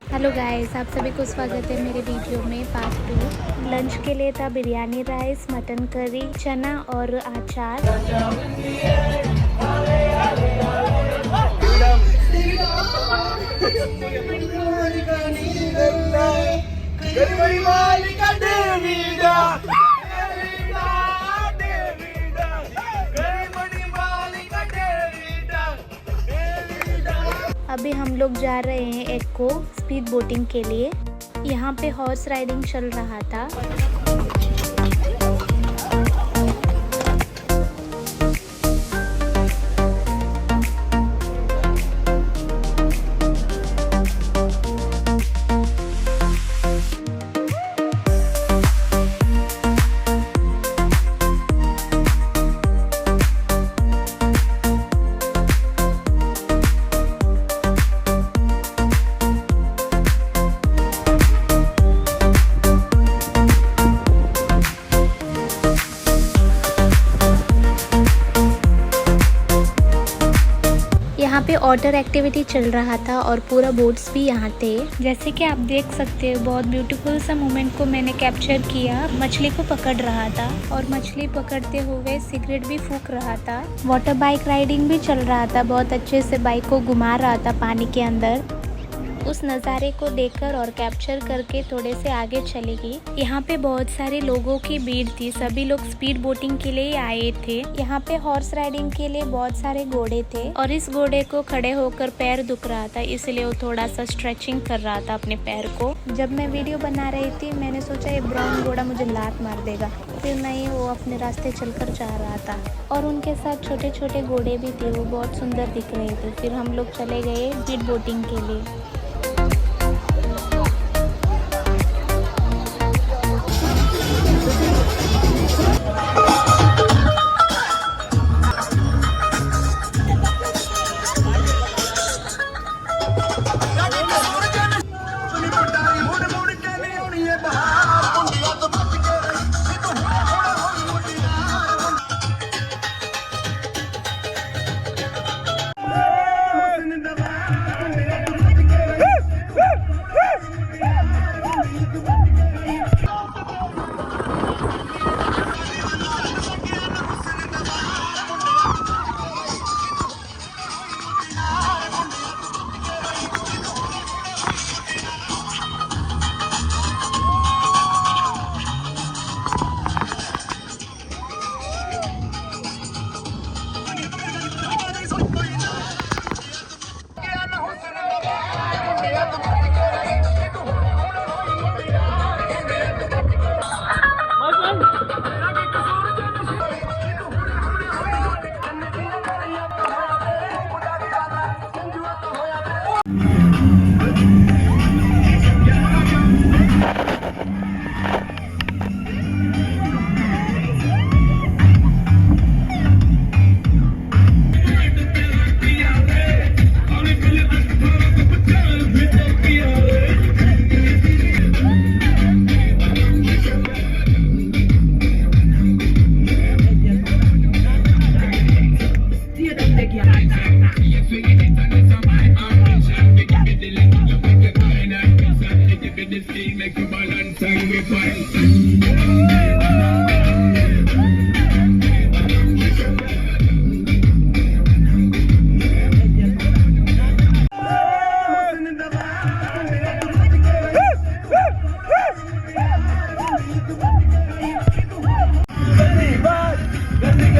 Hello guys, आप सभी को स्वागत है मेरे वीडियो में पार्ट 2। लंच के लिए था बिरयानी राइस, मटन करी, चना और अचार। अभी हम लोग जा रहे हैं एक्को स्पीड बोटिंग के लिए। यहाँ पे हॉर्स राइडिंग चल रहा था। यहाँ पे वाटर एक्टिविटी चल रहा था और पूरा बोट्स भी यहाँ थे। जैसे कि आप देख सकते हो, बहुत ब्यूटीफुल सा मोमेंट को मैंने कैप्चर किया। मछली को पकड़ रहा था और मछली पकड़ते हुए सिगरेट भी फूंक रहा था। वाटर बाइक राइडिंग भी चल रहा था। बहुत अच्छे से बाइक को घुमा रहा था पानी के अंदर। उस नज़ारे को देखकर और कैप्चर करके थोड़े से आगे चलेगी। यहाँ पे बहुत सारे लोगों की भीड़ थी। सभी लोग स्पीड बोटिंग के लिए आए थे। यहाँ पे हॉर्स राइडिंग के लिए बहुत सारे घोड़े थे और इस घोड़े को खड़े होकर पैर दुख रहा था, इसलिए वो थोड़ा सा स्ट्रेचिंग कर रहा था अपने पैर को। जब मैं वीडियो बना रही थी, मैंने सोचा ये ब्राउन घोड़ा मुझे लात मार देगा, फिर नहीं, वो अपने रास्ते चलकर जा रहा था और उनके साथ छोटे छोटे घोड़े भी थे। वो बहुत सुंदर दिख रहे थे। फिर हम लोग चले गए स्पीड बोटिंग के लिए।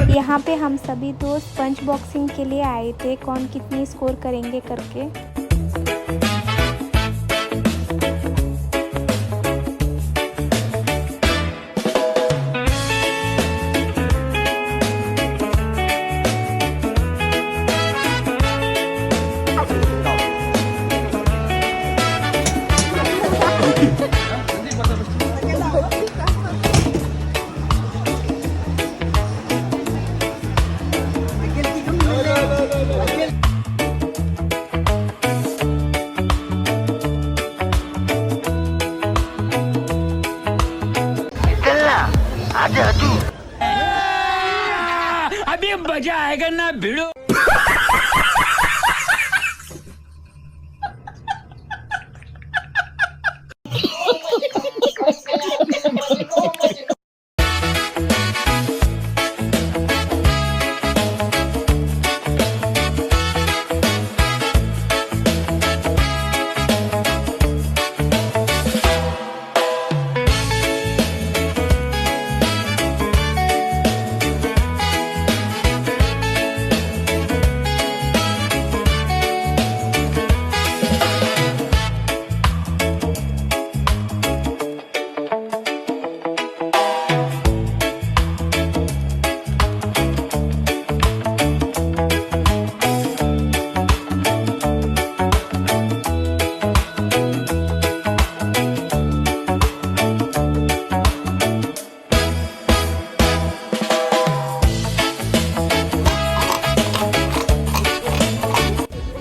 यहाँ पे हम सभी दोस्त पंच बॉक्सिंग के लिए आए थे, कौन कितनी स्कोर करेंगे करके। अभी मजा आएगा ना भिड़ो।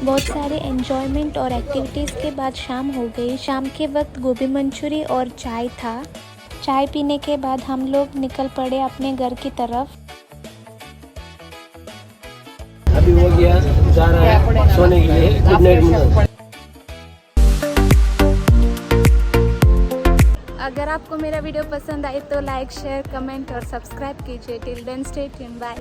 बहुत सारे एन्जॉयमेंट और एक्टिविटीज़ के बाद शाम हो गई। शाम के वक्त गोभी मंचूरी और चाय था। चाय पीने के बाद हम लोग निकल पड़े अपने घर की तरफ। अभी हो गया, जा रहा है सोने के लिए। Good night. अगर आपको मेरा वीडियो पसंद आए तो लाइक, शेयर, कमेंट और सब्सक्राइब कीजिए। Till then stay tuned, bye.